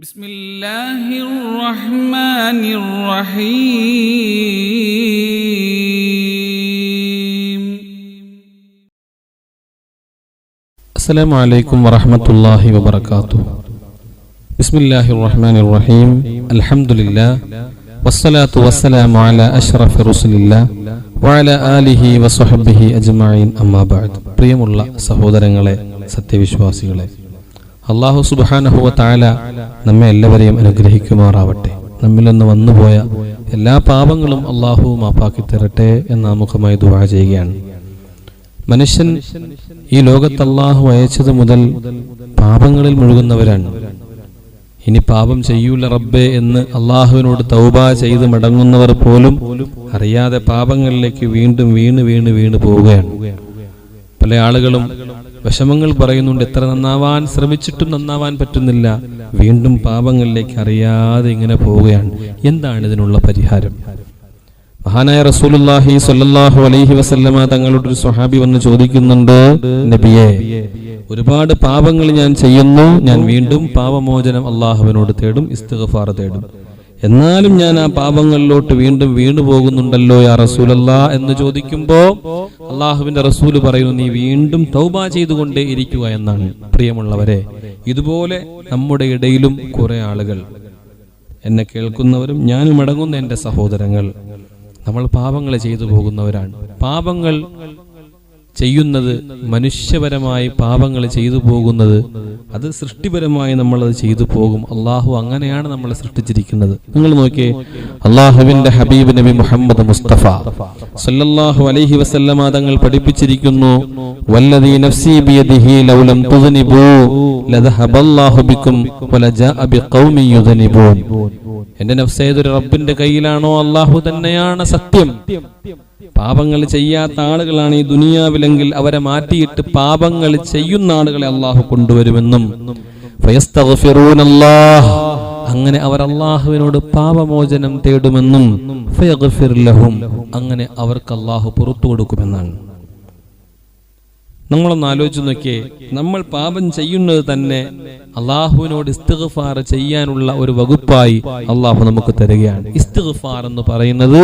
ബിസ്മില്ലാഹിർ റഹ്മാനിർ റഹീം. അസ്സലാമു അലൈക്കും വറഹ്മത്തുള്ളാഹി വബറകാതുഹു. ബിസ്മില്ലാഹിർ റഹ്മാനിർ റഹീം. അൽഹംദുലില്ലാഹ് വസ്സലാത്തു വസ്സലാമു അലാ അഷ്റഫി റസൂലില്ലാഹ് വഅലാ ആലിഹി വസ്വഹ്ബിഹി അജ്മഈൻ. അമ്മാ ബഅദ്. പ്രിയമുള്ള സഹോദരങ്ങളെ, സത്യവിശ്വാസികളെ, അല്ലാഹു സുബ്ഹാനഹു വ തആല നമ്മെ എല്ലാവരെയും അനുഗ്രഹിക്കുമാറാവട്ടെ. നമ്മിൽ നിന്ന് വന്നുപോയ എല്ലാ പാപങ്ങളും അല്ലാഹു മാപ്പാക്കി തരട്ടെ എന്ന് ആമുഖമായി ദുആ ചെയ്യുകയാണ്. മനുഷ്യൻ ഈ ലോകത്ത് അല്ലാഹു അയച്ചത് മുതൽ പാപങ്ങളിൽ മുഴുകുന്നവരാണ്. ഇനി പാപം ചെയ്യൂല റബ്ബേ എന്ന് അള്ളാഹുവിനോട് തൗബ ചെയ്ത് മടങ്ങുന്നവർ പോലും അറിയാതെ പാപങ്ങളിലേക്ക് വീണ്ടും വീണ് പോവുകയാണ്. പല ആളുകളും വിഷമങ്ങൾ പറയുന്നുണ്ട്, എത്ര നന്നാവാൻ ശ്രമിച്ചിട്ടും നന്നാവാൻ പറ്റുന്നില്ല, വീണ്ടും പാപങ്ങളിലേക്ക് അറിയാതെ ഇങ്ങനെ പോവുകയാണ്. എന്താണ് ഇതിനുള്ള പരിഹാരം? മഹാനായ റസൂലുള്ളാഹി സ്വല്ലല്ലാഹു അലൈഹി വസല്ലമ തങ്ങളുടെ ഒരു സ്വഹാബി വന്ന് ചോദിക്കുന്നുണ്ട്, നബിയേ, ഒരുപാട് പാപങ്ങൾ ഞാൻ ചെയ്യുന്നു, ഞാൻ വീണ്ടും പാപമോചനം അള്ളാഹുവിനോട് തേടും, ഇസ്തിഗ്ഫാർ തേടും, എന്നാലും ഞാൻ ആ പാപങ്ങളിലോട്ട് വീണ്ടും വീണു പോകുന്നുണ്ടല്ലോ യാ റസൂലല്ലാ എന്ന് ചോദിക്കുമ്പോ അള്ളാഹുവിന്റെ റസൂല് പറയുന്നു, നീ വീണ്ടും തൗബ ചെയ്തുകൊണ്ടേ ഇരിക്കുക എന്നാണ്. പ്രിയമുള്ളവരെ, ഇതുപോലെ നമ്മുടെ ഇടയിലും കുറെ ആളുകൾ, എന്നെ കേൾക്കുന്നവരും ഞാനും അടങ്ങുന്ന എന്റെ സഹോദരങ്ങൾ, നമ്മൾ പാപങ്ങൾ ചെയ്തു പോകുന്നവരാണ്. പാപങ്ങൾ ചെയ്യുന്നത്, മനുഷ്യപരമായി പാപങ്ങൾ ചെയ്തു പോകുന്നത്, അത് സൃഷ്ടിപരമായി നമ്മളത് ചെയ്തു പോകും. അള്ളാഹു അങ്ങനെയാണ് നമ്മളെ സൃഷ്ടിച്ചിരിക്കുന്നത്. നിങ്ങൾ നോക്കിയേ, അള്ളാഹുവിന്റെ ഹബീബ് നബി മുഹമ്മദ് മുസ്തഫ സല്ലല്ലാഹു അലൈഹി വസല്ലമ തങ്ങൾ പഠിപ്പിച്ചിരിക്കുന്നു, വല്ലദീ നഫ്സി ബിയദിഹി ലൗ ലം തുദ്നിബൂ ലദഹബല്ലാഹു ബികും വലജാഅ ബിഖൗമി യുദ്നിബൂൻ. എന്റെ നഫ്സ് ഏതൊരു റബ്ബിന്റെ കയ്യിലാണോ അള്ളാഹു തന്നെയാണ് സത്യം. പാപങ്ങൾ ചെയ്യാത്ത ആളുകളാണ് ഈ ദുനിയാവിലെങ്കിൽ അവരെ മാറ്റിയിട്ട് പാപങ്ങൾ ചെയ്യുന്ന ആളുകളെ അള്ളാഹു കൊണ്ടുവരുമെന്നും, ഫയസ്തഗ്ഫിറൂനല്ലാഹ്, അങ്ങനെ അവർ അള്ളാഹുവിനോട് പാപമോചനം തേടുമെന്നും, ഫയഗ്ഫിർ ലഹും, അങ്ങനെ അവർക്ക് അള്ളാഹു പുറത്തു കൊടുക്കുമെന്നാണ്. നമ്മളൊന്ന് ആലോചിച്ച് നോക്കിയേ, നമ്മൾ പാപം ചെയ്യുന്നത് തന്നെ അള്ളാഹുവിനോട് ഇസ്തിഗ്ഫാർ ചെയ്യാനുള്ള ഒരു വകുപ്പായി അള്ളാഹു നമുക്ക് തരികയാണ്. ഇസ്തിഗ്ഫാർ എന്ന് പറയുന്നത്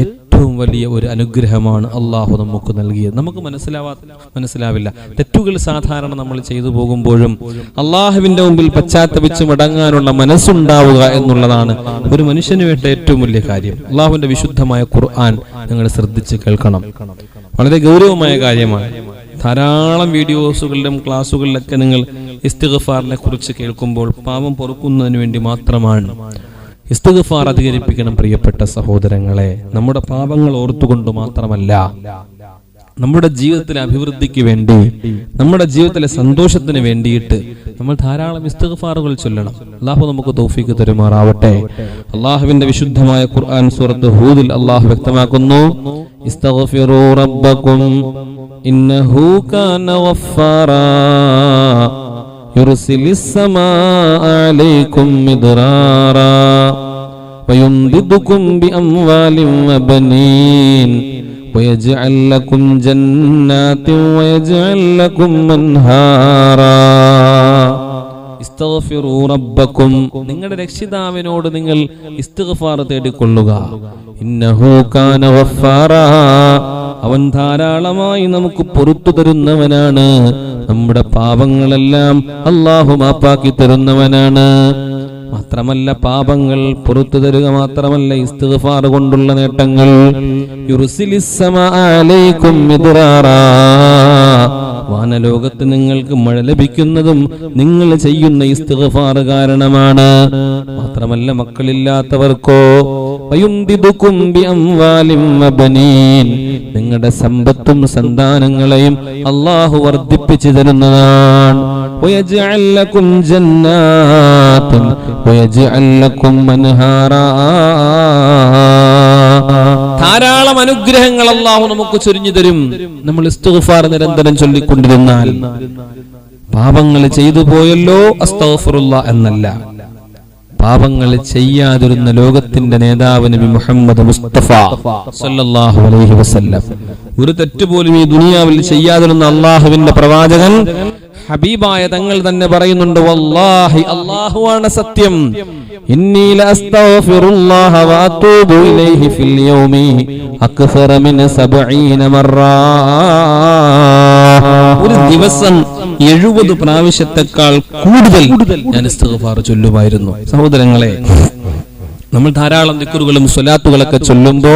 ഏറ്റവും വലിയ ഒരു അനുഗ്രഹമാണ് അള്ളാഹു നമുക്ക് നൽകിയത്. നമുക്ക് മനസ്സിലാവില്ല. തെറ്റുകൾ സാധാരണ നമ്മൾ ചെയ്തു പോകുമ്പോഴും അള്ളാഹുവിന്റെ മുമ്പിൽ പശ്ചാത്തപിച്ച് മടങ്ങാനുള്ള മനസ്സുണ്ടാവുക എന്നുള്ളതാണ് ഒരു മനുഷ്യന് വേണ്ട ഏറ്റവും വലിയ കാര്യം. അള്ളാഹുവിന്റെ വിശുദ്ധമായ ഖുർആൻ നിങ്ങൾ ശ്രദ്ധിച്ച് കേൾക്കണം. വളരെ ഗൗരവമായ കാര്യമാണ്. ധാരാളം വീഡിയോസുകളിലും ക്ലാസ്സുകളിലൊക്കെ നിങ്ങൾ ഇസ്തിഗ്ഫാറിനെ കുറിച്ച് കേൾക്കുമ്പോൾ പാപം പൊറുക്കുന്നതിന് വേണ്ടി മാത്രമാണ്. ഇസ്തിഗ്ഫാർ അധികരിപ്പിക്കണം പ്രിയപ്പെട്ട സഹോദരങ്ങളെ. നമ്മുടെ പാപങ്ങൾ ഓർത്തുകൊണ്ട് മാത്രമല്ല, നമ്മുടെ ജീവിതത്തിലെ അഭിവൃദ്ധിക്ക് വേണ്ടി, നമ്മുടെ ജീവിതത്തിലെ സന്തോഷത്തിന് വേണ്ടിയിട്ട് നമ്മൾ ധാരാളം ഇസ്തിഗ്ഫാറുകൾ ചൊല്ലണം. അല്ലാഹു നമുക്ക് തൗഫീഖ് തരുമാറാവട്ടെ. അല്ലാഹുവിന്റെ വിശുദ്ധമായ ഖുർആൻ സൂറത്ത് ഹൂദിൽ അല്ലാഹു വ്യക്തമാക്കുന്നു, ഇസ്തഗ്ഫിറൂ റബ്ബക്കും ഇന്നഹു കാന ഗഫാറാ യുർസിലിസ് സമാഅ അലൈക്കും മിദ്റാറാ വയുംദിദുകും ബിഅംവാലിൻ വബനീൻ വയജ്അൽ ലക്കും ജന്നാത്തിൻ വയജ്അൽ ലക്കും അൻഹാറാ. ഇസ്തഗ്ഫിറൂ റബ്ബക്കും, നിങ്ങളുടെ രക്ഷിതാവിനോട് നിങ്ങൾ ഇസ്തിഗ്ഫാർ തേടിക്കൊള്ളുക. ഇന്നഹു കാന ഗഫാറാ, അവൻ ധാരാളമായി നമുക്ക് പുറത്തു തരുന്നവനാണ്. നമ്മുടെ പാപങ്ങളെല്ലാം അല്ലാഹു മാപ്പാക്കി തരുന്നവനാണ്. മാത്രമല്ല, പാപങ്ങൾ പുറത്തു തരുക മാത്രമല്ല, ഇസ്തിഗ്ഫാർ കൊണ്ടുള്ള നേട്ടങ്ങൾ, യുർസിലിസ് സമാഅ അലൈക്കും മിദ്റാറാ, വാനലോകത്ത് നിങ്ങൾക്ക് മഴ ലഭിക്കുന്നതും നിങ്ങൾ ചെയ്യുന്ന ഇസ്തിഗ്ഫാർ കാരണമാണ്. മാത്രമല്ല, മക്കളില്ലാത്തവർക്കോ വയുംദിദുകും ബിഅംവാലിൻ വബനീൻ, നിങ്ങളുടെ സമ്പത്തും സന്താനങ്ങളെയും അല്ലാഹു വർദ്ധിപ്പിച്ചു തരുന്നതാണ്. വയജ്അൽ ലക്കും ജന്നാത്തിൻ വയജ്അൽ ലക്കും അൻഹാറാ, ധാരാളം അനുഗ്രഹങ്ങൾ അല്ലാഹു നമുക്ക് ചൊരിഞ്ഞു തരും. നമ്മൾ ഇസ്തിഗ്ഫാർ നിരന്തരം ചൊല്ലിക്കൊണ്ടിരുന്നാൽ. പാപങ്ങൾ ചെയ്തു പോയല്ലോ അസ്തഗ്ഫിറുല്ലാ എന്നല്ല, പാപങ്ങൾ ചെയ്യാതിരുന്ന ലോകത്തിന്റെ നേതാവ് നബി മുഹമ്മദ് മുസ്തഫ സല്ലല്ലാഹു അലൈഹി വസല്ലം, ഒരു തെറ്റ് പോലും ഈ ദുനിയാവിൽ ചെയ്യാതിരുന്ന അള്ളാഹുവിന്റെ പ്രവാചകൻ ഹബീബായ തങ്ങൾ തന്നെ പറയുന്നുണ്ട്, വല്ലാഹി അല്ലാഹുവാണ് സത്യം, ഇന്നി ലഅസ്തഗ്ഫിറുല്ലാഹ വഅതൂബു ഇലൈഹി ഫിൽ യൗമി അക്സറ മിൻ 70 മറ. ഒരു ദിവസം 70 പ്രാവശ്യത്തെക്കാൾ കൂടുതൽ ഞാൻ ഇസ്തിഗ്ഫാർ ചൊല്ലുമായിരുന്നു. സഹോദരങ്ങളെ, നമ്മൾ ധാരാളം ദിക്റുകളും സ്വലാത്തുകളൊക്കെ ചൊല്ലുമ്പോ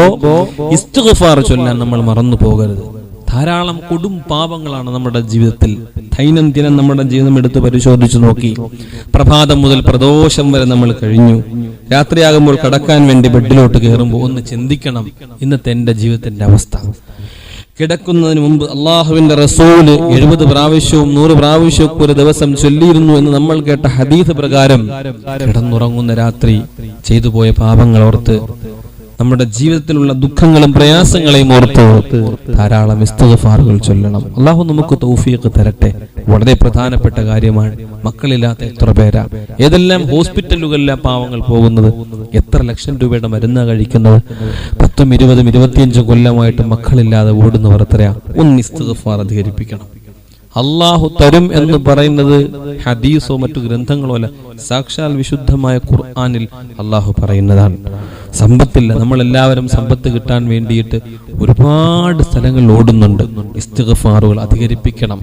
ഇസ്തിഗ്ഫാർ ചൊല്ലാൻ നമ്മൾ മറന്നു പോകരുത്. ധാരാളം കൊടും പാപങ്ങളാണ് നമ്മുടെ ജീവിതത്തിൽ. ദൈനംദിനം നമ്മുടെ ജീവിതം എടുത്ത് പരിശോധിച്ചു നോക്കി, പ്രഭാതം മുതൽ പ്രദോഷം വരെ നമ്മൾ കഴിഞ്ഞു. രാത്രിയാകുമ്പോൾ കിടക്കാൻ വേണ്ടി ബെഡിലോട്ട് കയറുമ്പോൾ ഒന്ന് ചിന്തിക്കണം, ഇന്നത്തെ എന്റെ ജീവിതത്തിന്റെ അവസ്ഥ. കിടക്കുന്നതിന് മുമ്പ് അള്ളാഹുവിന്റെ റസൂല് 70 പ്രാവശ്യവും 100 പ്രാവശ്യവും ഒരു ദിവസം ചൊല്ലിയിരുന്നു എന്ന് നമ്മൾ കേട്ട ഹദീസ് പ്രകാരം കിടന്നുറങ്ങുന്ന രാത്രി ചെയ്തു പോയ പാപങ്ങൾ ഓർത്ത്, നമ്മുടെ ജീവിതത്തിലുള്ള ദുഃഖങ്ങളും പ്രയാസങ്ങളെയും ഓർത്ത് ധാരാളം ഇസ്തിഗ്ഫാറുകൾ ചൊല്ലണം. അള്ളാഹു നമുക്ക് തൗഫീഖ് തരട്ടെ. വളരെ പ്രധാനപ്പെട്ട കാര്യമാണ്. മക്കളില്ലാത്ത എത്ര പേരാ, ഏതെല്ലാം ഹോസ്പിറ്റലുകളിലെ പാവങ്ങൾ പോകുന്നത്, എത്ര ലക്ഷം രൂപയുടെ മരുന്നാ കഴിക്കുന്നത്, 10, 20, 25 കൊല്ലമായിട്ട് മക്കളില്ലാതെ ഓടുന്നവർ എത്രയാ. ഒന്ന് ഇസ്തിഗ്ഫാർ അധികരിപ്പിക്കണം. അള്ളാഹു തരും എന്ന് പറയുന്നത് ഹദീസോ മറ്റു ഗ്രന്ഥങ്ങളോ അല്ല, സാക്ഷാൽ വിശുദ്ധമായ ഖുർആനിൽ അള്ളാഹു പറയുന്നതാണ്. സമ്പത്തില്ല, നമ്മളെല്ലാവരും സമ്പത്ത് കിട്ടാൻ വേണ്ടിയിട്ട് ഒരുപാട് സ്ഥലങ്ങളിൽ ഓടുന്നുണ്ട്. ഇസ്തിഗ്ഫാറുകൾ അധികരിപ്പിക്കണം.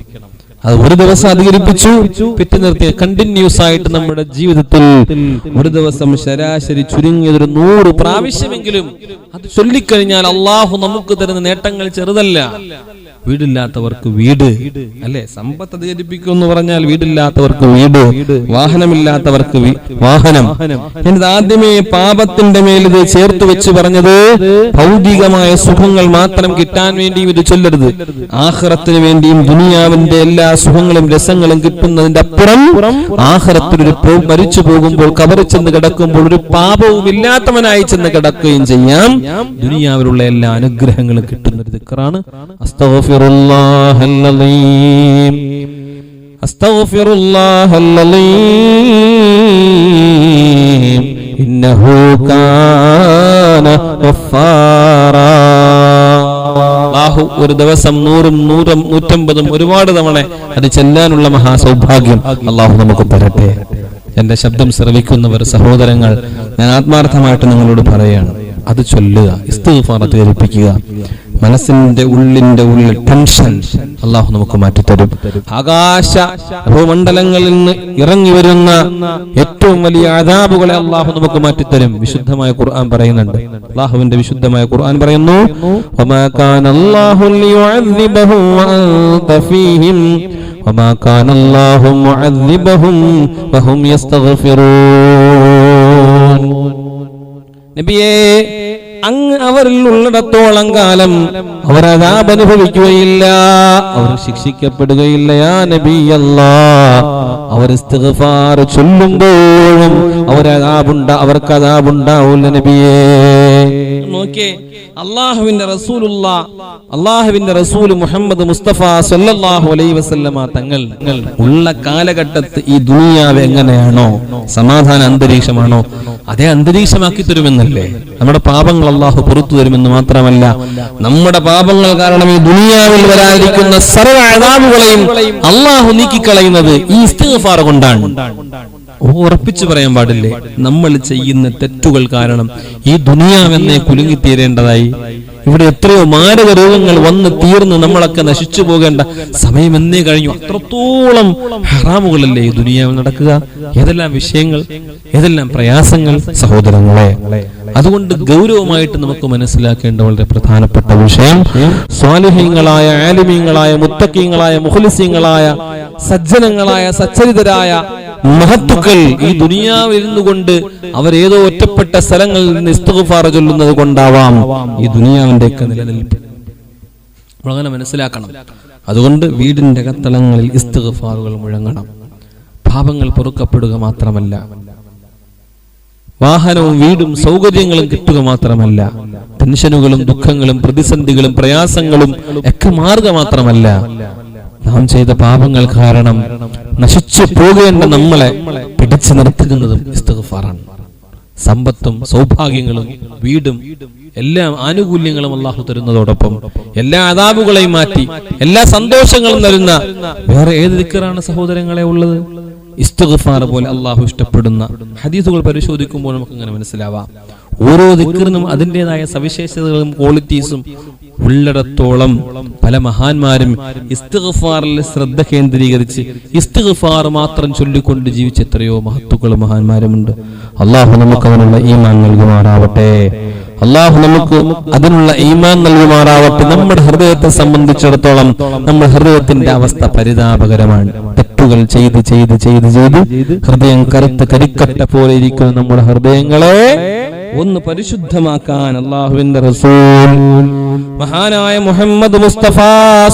അത് ഒരു ദിവസം അധികരിപ്പിച്ചു, പിറ്റേ നിർത്തി കണ്ടിന്യൂസ് ആയിട്ട് നമ്മുടെ ജീവിതത്തിൽ ഒരു ദിവസം ശരാശരി ചുരുങ്ങിയതൊരു 100 പ്രാവശ്യമെങ്കിലും അത് ചൊല്ലിക്കഴിഞ്ഞാൽ അള്ളാഹു നമുക്ക് തരുന്ന നേട്ടങ്ങൾ ചെറുതല്ല. വീടില്ലാത്തവർക്ക് വീട്, അല്ലെ? സമ്പത്ത് അധികരിപ്പിക്കും എന്ന് പറഞ്ഞാൽ വീടില്ലാത്തവർക്ക് വീട്, വാഹനമില്ലാത്തവർക്ക് വാഹനം. എന്നിട്ട് ആദ്യമേ പാപത്തിന്റെ മേൽ ഇത് ചേർത്ത് വെച്ച് പറഞ്ഞത് ഭൗതികമായ സുഖങ്ങൾ മാത്രം കിട്ടാൻ വേണ്ടിയും ഇത് ചൊല്ലരുത്. ആഖിറത്തിന് വേണ്ടിയും ദുനിയാവിന്റെ എല്ലാ സുഖങ്ങളും രസങ്ങളും കിട്ടുന്നതിന്റെ അപ്പുറം ആഖിറത്തിലൊരു മരിച്ചു പോകുമ്പോൾ കബറിൽ ചെന്ന് കിടക്കുമ്പോൾ ഒരു പാപവും ഇല്ലാത്തവനായി ചെന്ന് കിടക്കുകയും ചെയ്യാം. ദുനിയാവിലുള്ള എല്ലാ അനുഗ്രഹങ്ങളും കിട്ടുന്ന ഒരു ദിക്റാണ് അസ്തഗ്ഫിറുല്ലാഹൽ അലീം, അസ്തഗ്ഫിറുല്ലാഹൽ അലീം ഇന്നഹു കാന ഗഫാറാ. അല്ലാഹു ഒരു ദിവസം 100, 150 ഒരുപാട് തവണ അത് ചെല്ലാനുള്ള മഹാസൗഭാഗ്യം അല്ലാഹു നമുക്ക് തരട്ടെ. എന്റെ ശബ്ദം ശ്രവിക്കുന്നവർ, സഹോദരങ്ങൾ, ഞാൻ ആത്മാർത്ഥമായിട്ട് നിങ്ങളോട് പറയാണ്, അത് ചൊല്ലുക, ഇസ്തിഗ്ഫാർ അധികരിപ്പിക്കുക. മനസ്സിന്റെ ഉള്ളിൽ ടെൻഷൻ അള്ളാഹു നമുക്ക് മാറ്റിത്തരും. ആകാശ ഭൂമണ്ഡലങ്ങളിൽ നിന്ന് ഇറങ്ങി വരുന്ന ഏറ്റവും വലിയ അദാബുകളെ അള്ളാഹു നമുക്ക് മാറ്റിത്തരും. വിശുദ്ധമായ ഖുർആൻ പറയുന്നുണ്ട്, അള്ളാഹുവിന്റെ വിശുദ്ധമായ ഖുർആൻ പറയുന്നു, വമാ കാന അല്ലാഹു ലിയുഅദ്ദിബഹും വഅൻത ഫീഹിം വമാ കാന അല്ലാഹു മുഅദ്ദിബഹും വഹും യസ്തഗ്ഫിറൂൻ. നബിയേ, അങ്ങ് അവരിൽ ഉള്ളിടത്തോളം കാലം അവർ അദാബ് അനുഭവിക്കുകയില്ല, അവർ ശിക്ഷിക്കപ്പെടുകയില്ല. യാ നബിയല്ലാഹ്, അവർ ഇസ്തിഗ്ഫാർ ചൊല്ലുമ്പോഴും അവർക്ക് അദാബുണ്ടാവില്ല നബിയേ. നോക്കിയേ, അള്ളാഹുവിന്റെ റസൂൽ മുഹമ്മദ് മുസ്തഫ സല്ലല്ലാഹു അലൈഹി വസല്ലമ തങ്ങൾ ഉള്ള കാലഘട്ടത്ത് ഈ ദുനിയാവ് എങ്ങനെയാണോ, സമാധാന അന്തരീക്ഷമാണോ, അതേ അന്തരീക്ഷമാക്കി തരുമെന്നല്ലേ. നമ്മുടെ പാപങ്ങൾ അള്ളാഹു പുറത്തു തരുമെന്ന് മാത്രമല്ല, നമ്മുടെ പാപങ്ങൾ കാരണം ഈ ദുനിയാവിൽ വരാതിരിക്കുന്ന സർവ്വ അദാബുകളെയും അള്ളാഹു നീക്കിക്കളയുന്നത് ഈ ഇസ്തിഗ്ഫാർ കൊണ്ടാണ്. ഉറപ്പിച്ചു പറയാൻ പാടില്ലേ, നമ്മൾ ചെയ്യുന്ന തെറ്റുകൾ കാരണം ഈ ദുനിയാവെന്നെ കുലുങ്ങിത്തീരേണ്ടതായി. ഇവിടെ എത്രയോ മാരക രോഗങ്ങൾ വന്ന് തീർന്ന് നമ്മളൊക്കെ നശിച്ചു പോകേണ്ട സമയം എന്നേ കഴിഞ്ഞു. അത്രത്തോളം ഹറാമുകളല്ലേ ഈ ദുനിയാവിൽ നടക്കുക. ഏതെല്ലാം വിഷയങ്ങൾ, ഏതെല്ലാം പ്രയാസങ്ങൾ സഹോദരങ്ങളെ. അതുകൊണ്ട് ഗൗരവമായിട്ട് നമുക്ക് മനസ്സിലാക്കേണ്ട വളരെ പ്രധാനപ്പെട്ട വിഷയം, സ്വാലിഹീങ്ങളായ, ആലിമീങ്ങളായ, മുത്തഖീങ്ങളായ, മുഖ്ലിസീങ്ങളായ, സജ്ജനങ്ങളായ, സച്ചരിതരായ മഹത്തുക്കൾ ഈ ദുനിയാവിൽ ഇരുന്നുകൊണ്ട് അവരേതോ ഒറ്റപ്പെട്ട സ്ഥലങ്ങളിൽ നിന്ന് ഇസ്തിഗ്ഫാർ ചൊല്ലുന്നത് കൊണ്ടാവാം ഈ ദുനിയാവിന്റെ ഒക്കെ നിലനിൽപ്പ്. അങ്ങനെ മനസ്സിലാക്കണം. അതുകൊണ്ട് വീടിന്റെ അകത്തളങ്ങളിൽ ഇസ്തിഗ്ഫാറുകൾ മുഴങ്ങണം. പാപങ്ങൾ പൊറുക്കപ്പെടുക മാത്രമല്ല, വാഹനവും വീടും സൗകര്യങ്ങളും കിട്ടുക മാത്രമല്ല, ടെൻഷനുകളും ദുഃഖങ്ങളും പ്രതിസന്ധികളും പ്രയാസങ്ങളും ഒക്കെ മാറുക മാത്രമല്ല, നാം ചെയ്ത പാപങ്ങൾ കാരണം നശിച്ചു പോകേണ്ട നമ്മളെ പിടിച്ചു നിർത്തുന്നതും ഇസ്തിഗ്ഫാറാണ്. സമ്പത്തും സൗഭാഗ്യങ്ങളും വീടും എല്ലാ ആനുകൂല്യങ്ങളും അള്ളാഹു തരുന്നതോടൊപ്പം എല്ലാ അദാബുകളെയും മാറ്റി എല്ലാ സന്തോഷങ്ങളും തരുന്ന വേറെ ഏത് ദിക്റാണ് സഹോദരങ്ങളെ ഉള്ളത്? ഇസ്തിഗ്ഫാർ പോലെ അള്ളാഹു ഇഷ്ടപ്പെടുന്ന ഹദീസുകൾ പരിശോധിക്കുമ്പോൾ നമുക്ക് അങ്ങനെ മനസ്സിലാവാം. ഓരോ ദിക്റിനും അതിൻ്റെതായ സവിശേഷതകളും ക്വാളിറ്റീസും ഉള്ളിടത്തോളം പല മഹാന്മാരും ഇസ്തിഗ്ഫാറിൽ ശ്രദ്ധ കേന്ദ്രീകരിച്ച് ഇസ്തിഗ്ഫാർ മാത്രം ചൊല്ലിക്കൊണ്ട് ജീവിച്ച എത്രയോ മഹത്തുക്കളും മഹാന്മാരുമുണ്ട്. അള്ളാഹു നമുക്ക് അതിനുള്ള ഈമാൻ നൽകുമാറാവട്ടെ. അള്ളാഹു നമുക്ക് അതിനുള്ള ഈമാൻ നൽകുമാറാവട്ടെ. നമ്മുടെ ഹൃദയത്തെ സംബന്ധിച്ചിടത്തോളം നമ്മുടെ ഹൃദയത്തിന്റെ അവസ്ഥ പരിതാപകരമാണ്. തെറ്റുകൾ ചെയ്ത് ചെയ്ത് ചെയ്ത് ചെയ്ത് ഹൃദയം കറുത്ത് കരിക്കട്ട പോലെ ഇരിക്കുന്ന നമ്മുടെ ഹൃദയങ്ങളെ ഒന്ന് പരിശുദ്ധമാക്കാൻ അല്ലാഹുവിന്റെ റസൂൽ മഹാനായ മുഹമ്മദ് മുസ്തഫ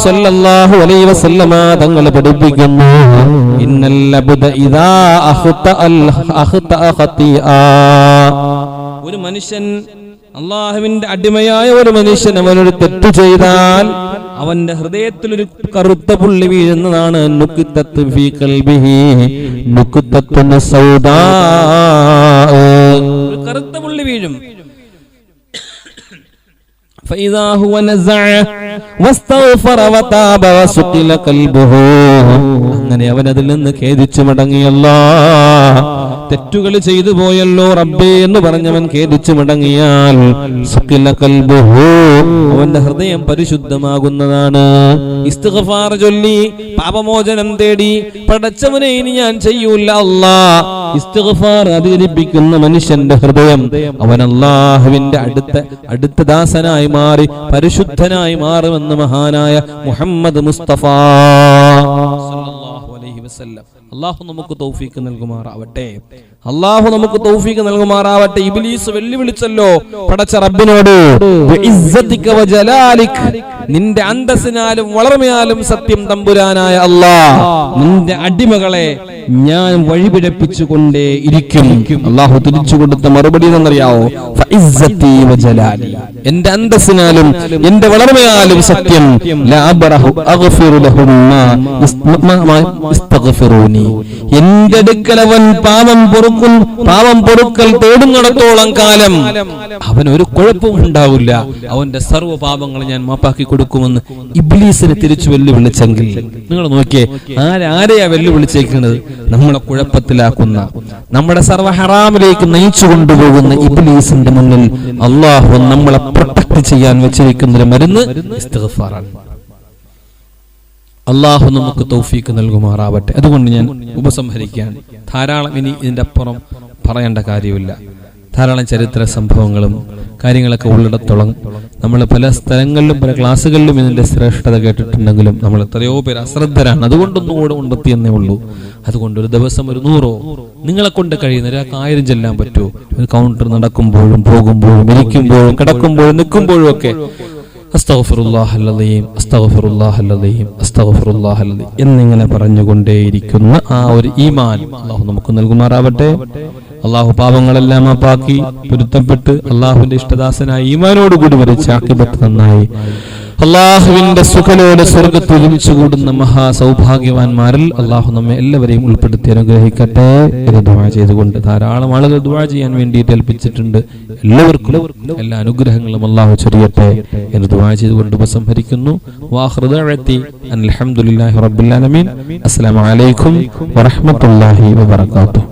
സല്ലല്ലാഹു അലൈഹി വസല്ലമ തങ്ങൾ പഠിപ്പിക്കുന്നു, ഇന്നൽ അബ്ദ ഇദാ അഖ്ത ഖതിആ. ഒരു മനുഷ്യൻ, അല്ലാഹുവിന്റെ അടിമയായ ഒരു മനുഷ്യൻ അവനൊരു തെറ്റ് ചെയ്താൽ അവന്റെ ഹൃദയത്തിൽ ഒരു കറുത്ത പുള്ളി വീഴുന്നതാണ്. നുക്തത്ത് ഫീ ഖൽബിഹി നുക്തത്തുൻ സൗദാ, ഒരു കറുത്ത പുള്ളി വീഴും. فإذا هو نزع واستغفر وتاب وسقل قلبه. അങ്ങനെ അവൻ അതിൽ നിന്ന് ഖേദിച്ചു മടങ്ങിയല്ലോ, തെറ്റുകൾ ചെയ്തു പോയല്ലോ റബ്ബേ എന്ന് പറഞ്ഞവൻ ഖേദിച്ചു മടങ്ങിയാൽ സുഖില ഖൽബുഹു, അവന്റെ ഹൃദയം പരിശുദ്ധമാകുന്നതാണ്. ഇസ്തിഗ്ഫാർ ചൊല്ലി പാപമോചനം തേടി പടച്ചവനെ ഇനി ഞാൻ ചെയ്യൂല അല്ലാ, ഇസ്തിഗ്ഫാർ അധികരിപ്പിക്കുന്ന മനുഷ്യന്റെ ഹൃദയം അവൻ അല്ലാഹുവിന്റെ അടുത്ത ദാസനായി മാറി പരിശുദ്ധനായി മാറുമെന്ന് മഹാനായ മുഹമ്മദ് മുസ്തഫ സല്ലല്ലാഹു അലൈഹി വസല്ലം. അല്ലാഹു നമുക്ക് തൗഫീഖ് നൽകുമാറാവട്ടെ. അല്ലാഹു നമുക്ക് തൗഫീഖ് നൽകുമാറാവട്ടെ. ഇബ്ലീസ് വെല്ലുവിളിച്ചല്ലോ പടച്ച റബ്ബിനോട്, ബിഇസ്സതിക വജലാലിക, നിന്റെ അന്തസ്സിനാലും വളർമയാലും സത്യം തമ്പുരാനായ അല്ലാഹ്, നിന്റെ അടിമകളെ ഞാൻ വഴിപിഴപ്പിച്ചുകൊണ്ടേ ഇരിക്കും. അല്ലാഹു തിരിച്ചു കൊടുത്ത മറുപടി എന്നറിയാവോ? ഫഇസ്സതി വജലാലി, എന്റെ അന്തസ്സിനാലും എന്റെ വളർമയാലും സത്യം, ലാ അബ്റഹു അഗ്ഫിറു ലഹും മാ ഇസ്തഗ്ഫിറൂനി, എന്റെ അടുക്കൽ അവൻ പാപം പൊറുക്കൽ തേടുന്നിടത്തോളം കാലം അവൻ ഒരു കുഴപ്പവും ഉണ്ടാവില്ല, അവന്റെ സർവ്വ പാപങ്ങൾ ഞാൻ മാപ്പാക്കി കൊടുക്കുമെന്ന് ഇബ്ലീസിനെ തിരിച്ചു വെല്ലുവിളിച്ചെങ്കിൽ നിങ്ങൾ നോക്കിയേ, ആരെയാ വെല്ലുവിളിച്ചേക്കുന്നത്? നമ്മളെ കുഴപ്പത്തിലാക്കുന്ന, നമ്മുടെ സർവ്വ ഹറാമിലേക്ക് നയിച്ചു കൊണ്ടുപോകുന്ന ഇബ്ലീസിന്റെ മുന്നിൽ അല്ലാഹു നമ്മളെ പ്രൊട്ടക്ട് ചെയ്യാൻ വെച്ചിരിക്കുന്ന ഒരു മരുന്ന് ഇസ്തിഗ്ഫാറാണ്. അല്ലാഹു നമുക്ക് തൗഫീഖ് നൽകുമാറാവട്ടെ. അതുകൊണ്ട് ഞാൻ ഉപസംഹരിക്കുകയാണ്. ധാരാളം ഇനി ഇതിന്റെ അപ്പുറം പറയേണ്ട കാര്യമില്ല. ധാരാളം ചരിത്ര സംഭവങ്ങളും കാര്യങ്ങളൊക്കെ ഉള്ളിടത്തോളം നമ്മൾ പല സ്ഥലങ്ങളിലും പല ക്ലാസ്സുകളിലും ഇതിന്റെ ശ്രേഷ്ഠത കേട്ടിട്ടുണ്ടെങ്കിലും നമ്മൾ എത്രയോ പേര് അശ്രദ്ധരാണ്. അതുകൊണ്ടൊന്നും കൂടെ ഉണ്ടെത്തിയെന്നേ ഉള്ളൂ. അതുകൊണ്ട് ഒരു ദിവസം ഒരു 100 നിങ്ങളെ കൊണ്ട് കഴിയുന്ന ഒരാൾക്ക് 1000 ചെല്ലാൻ പറ്റുമോ? ഒരു കൗണ്ടർ നടക്കുമ്പോഴും പോകുമ്പോഴും ഇരിക്കുമ്പോഴും കിടക്കുമ്പോഴും നിൽക്കുമ്പോഴും ഒക്കെ അസ്തഗ്ഫിറുല്ലാഹൽ അലീം അസ്തഗ്ഫിറുല്ലാഹൽ അലീം അസ്തഗ്ഫിറുല്ലാഹൽ അലീം എന്നിങ്ങനെ പറഞ്ഞുകൊണ്ടേയിരിക്കുന്ന ആ ഒരു ഈമാൻ അല്ലാഹു നമുക്ക് നൽകുമാറാവട്ടെ. അല്ലാഹു പാപങ്ങളെല്ലാം മാപ്പാക്കി പൊരുത്തപ്പെട്ട് അല്ലാഹുവിന്റെ ഇഷ്ടദാസനായി ഈമാനോടുകൂടി മരിച്ച ആഖിബത്ത് നന്നായി അല്ലാഹുവിന്റെ സുഖലോല സ്വർഗ്ഗത്തിൽ ഒരുമിച്ച് കൂടുന്ന മഹാ സൗഭാഗ്യവാന്മാരിൽ അല്ലാഹു നമ്മെ എല്ലാവരെയും ഉൾപ്പെടുത്തി അനുഗ്രഹിക്കട്ടെ എന്ന് ദുആ ചെയ്തുകൊണ്ട്, ധാരാളം ആളുകൾ ദുആ ചെയ്യാൻ വേണ്ടിയിട്ട് ഏൽപ്പിച്ചിട്ടുണ്ട്. എല്ലാവർക്കും എല്ലാ അനുഗ്രഹങ്ങളും അല്ലാഹു ചൊരിയട്ടെ എന്ന് ദുആ ചെയ്തുകൊണ്ട് ഉപസംഹരിക്കുന്നു. വാഖിറു ദഅവതി അൽഹംദുലില്ലാഹി റബ്ബിൽ ആലമീൻ. അസ്സലാമു അലൈക്കും വറഹ്മത്തുള്ളാഹി വബറകാതുഹു.